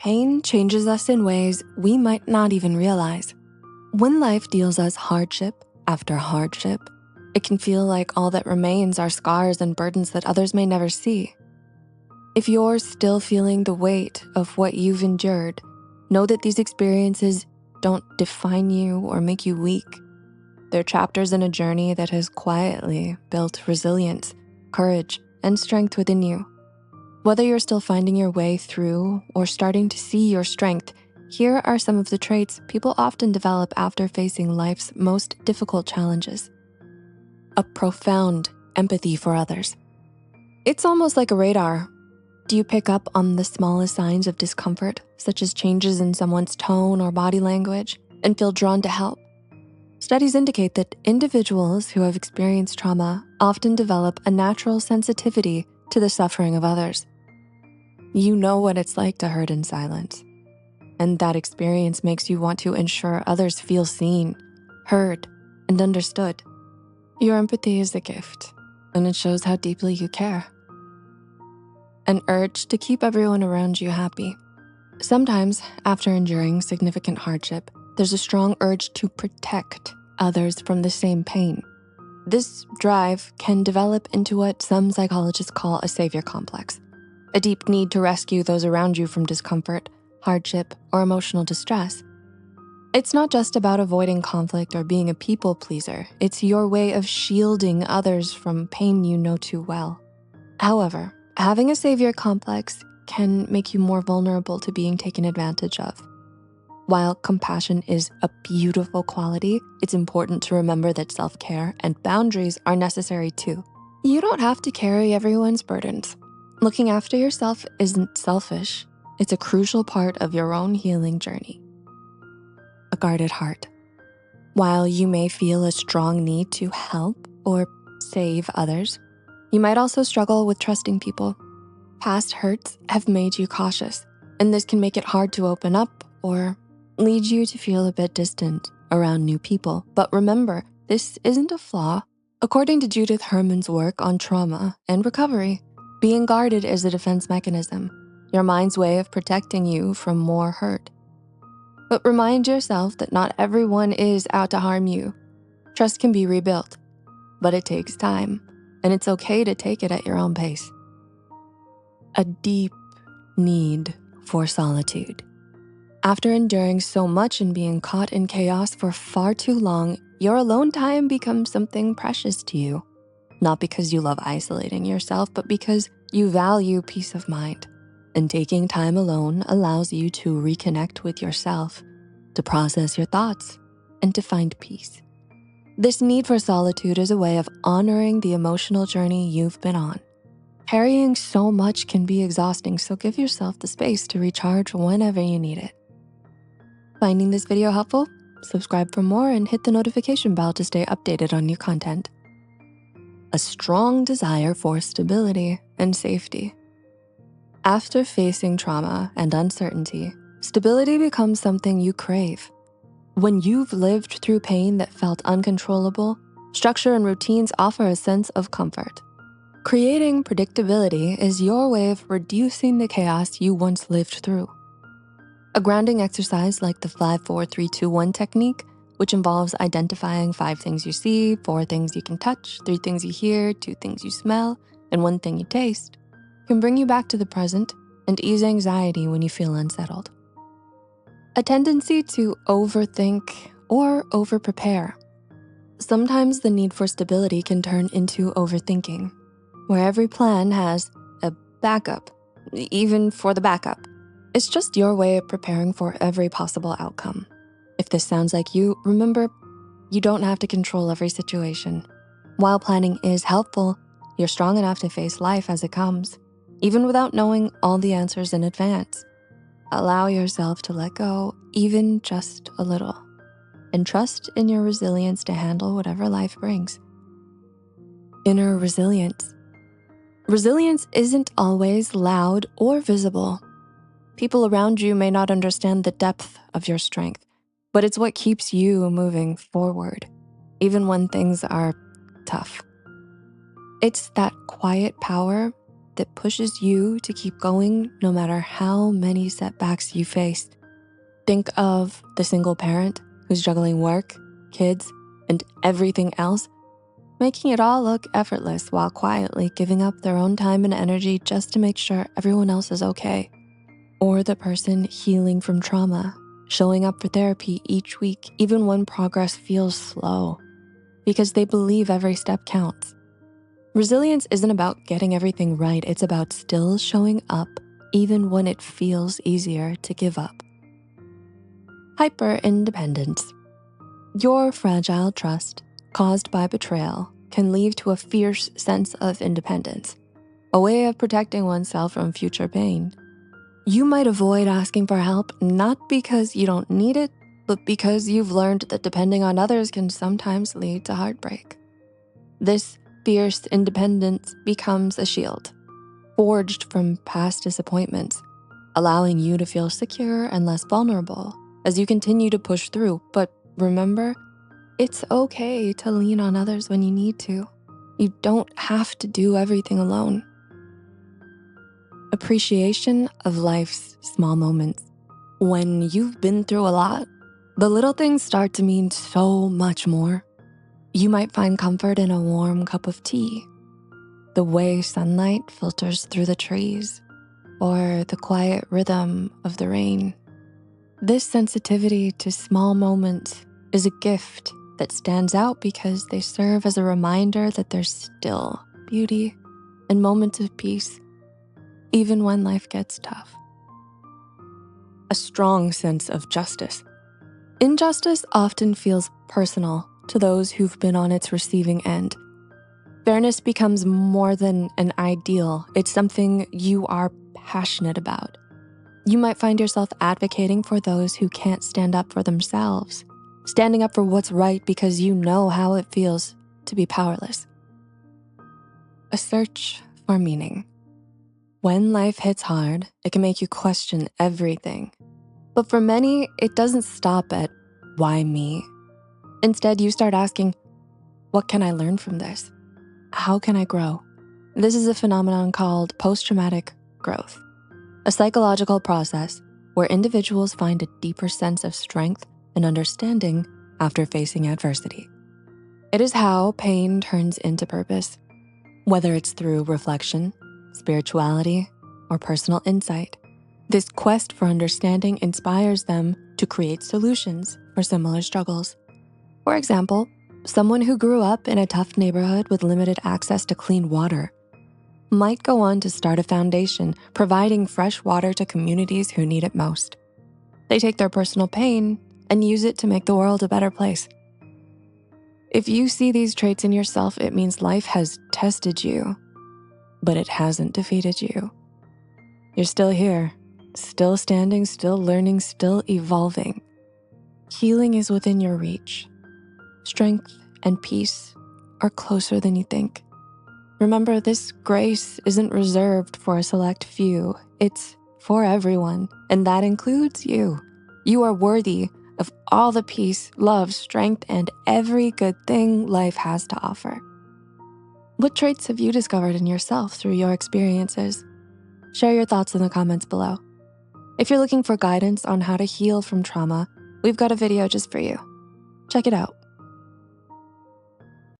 Pain changes us in ways we might not even realize. When life deals us hardship after hardship, it can feel like all that remains are scars and burdens that others may never see. If you're still feeling the weight of what you've endured, know that these experiences don't define you or make you weak. They're chapters in a journey that has quietly built resilience, courage, and strength within you. Whether you're still finding your way through or starting to see your strength, here are some of the traits people often develop after facing life's most difficult challenges. A profound empathy for others. It's almost like a radar. Do you pick up on the smallest signs of discomfort, such as changes in someone's tone or body language, and feel drawn to help? Studies indicate that individuals who have experienced trauma often develop a natural sensitivity to the suffering of others. You know what it's like to hurt in silence, and that experience makes you want to ensure others feel seen, heard, and understood. Your empathy is a gift, and it shows how deeply you care. An urge to keep everyone around you happy. Sometimes, after enduring significant hardship, there's a strong urge to protect others from the same pain. This drive can develop into what some psychologists call a savior complex, a deep need to rescue those around you from discomfort, hardship, or emotional distress. It's not just about avoiding conflict or being a people pleaser. It's your way of shielding others from pain you know too well. However, having a savior complex can make you more vulnerable to being taken advantage of. While compassion is a beautiful quality, it's important to remember that self-care and boundaries are necessary too. You don't have to carry everyone's burdens. Looking after yourself isn't selfish. It's a crucial part of your own healing journey. A guarded heart. While you may feel a strong need to help or save others, you might also struggle with trusting people. Past hurts have made you cautious, and this can make it hard to open up or lead you to feel a bit distant around new people. But remember, this isn't a flaw. According to Judith Herman's work on trauma and recovery, being guarded is a defense mechanism, your mind's way of protecting you from more hurt. But remind yourself that not everyone is out to harm you. Trust can be rebuilt, but it takes time, and it's okay to take it at your own pace. A deep need for solitude. After enduring so much and being caught in chaos for far too long, your alone time becomes something precious to you. Not because you love isolating yourself, but because you value peace of mind. And taking time alone allows you to reconnect with yourself, to process your thoughts, and to find peace. This need for solitude is a way of honoring the emotional journey you've been on. Carrying so much can be exhausting, so give yourself the space to recharge whenever you need it. Finding this video helpful? Subscribe for more and hit the notification bell to stay updated on new content. A strong desire for stability and safety. After facing trauma and uncertainty, stability becomes something you crave. When you've lived through pain that felt uncontrollable, structure and routines offer a sense of comfort. Creating predictability is your way of reducing the chaos you once lived through. A grounding exercise like the 5-4-3-2-1 technique, which involves identifying 5 things you see, 4 things you can touch, 3 things you hear, 2 things you smell, and 1 thing you taste, can bring you back to the present and ease anxiety when you feel unsettled. A tendency to overthink or over-prepare. Sometimes the need for stability can turn into overthinking, where every plan has a backup, even for the backup. It's just your way of preparing for every possible outcome. If this sounds like you, remember, you don't have to control every situation. While planning is helpful, you're strong enough to face life as it comes, even without knowing all the answers in advance. Allow yourself to let go, even just a little, and trust in your resilience to handle whatever life brings. Inner resilience. Resilience isn't always loud or visible. People around you may not understand the depth of your strength, but it's what keeps you moving forward, even when things are tough. It's that quiet power that pushes you to keep going no matter how many setbacks you face. Think of the single parent who's juggling work, kids, and everything else, making it all look effortless while quietly giving up their own time and energy just to make sure everyone else is okay. Or the person healing from trauma, showing up for therapy each week even when progress feels slow, because they believe every step counts. Resilience isn't about getting everything right, it's about still showing up even when it feels easier to give up. Hyper-independence. Your fragile trust, caused by betrayal, can lead to a fierce sense of independence, a way of protecting oneself from future pain. You might avoid asking for help not because you don't need it, but because you've learned that depending on others can sometimes lead to heartbreak. This fierce independence becomes a shield, forged from past disappointments, allowing you to feel secure and less vulnerable as you continue to push through. But remember, it's okay to lean on others when you need to. You don't have to do everything alone. Appreciation of life's small moments. When you've been through a lot, the little things start to mean so much more. You might find comfort in a warm cup of tea, the way sunlight filters through the trees, or the quiet rhythm of the rain. This sensitivity to small moments is a gift that stands out because they serve as a reminder that there's still beauty and moments of peace, even when life gets tough. A strong sense of justice. Injustice often feels personal to those who've been on its receiving end. Fairness becomes more than an ideal, it's something you are passionate about. You might find yourself advocating for those who can't stand up for themselves, standing up for what's right because you know how it feels to be powerless. A search for meaning. When life hits hard, it can make you question everything. But for many, it doesn't stop at why me? Instead, you start asking, what can I learn from this? How can I grow? This is a phenomenon called post-traumatic growth, a psychological process where individuals find a deeper sense of strength and understanding after facing adversity. It is how pain turns into purpose, whether it's through reflection, spirituality, or personal insight. This quest for understanding inspires them to create solutions for similar struggles. For example, someone who grew up in a tough neighborhood with limited access to clean water might go on to start a foundation providing fresh water to communities who need it most. They take their personal pain and use it to make the world a better place. If you see these traits in yourself, it means life has tested you, but it hasn't defeated you. You're still here, still standing, still learning, still evolving. Healing is within your reach. Strength and peace are closer than you think. Remember, this grace isn't reserved for a select few. It's for everyone, and that includes you. You are worthy of all the peace, love, strength, and every good thing life has to offer. What traits have you discovered in yourself through your experiences? Share your thoughts in the comments below. If you're looking for guidance on how to heal from trauma, we've got a video just for you. Check it out.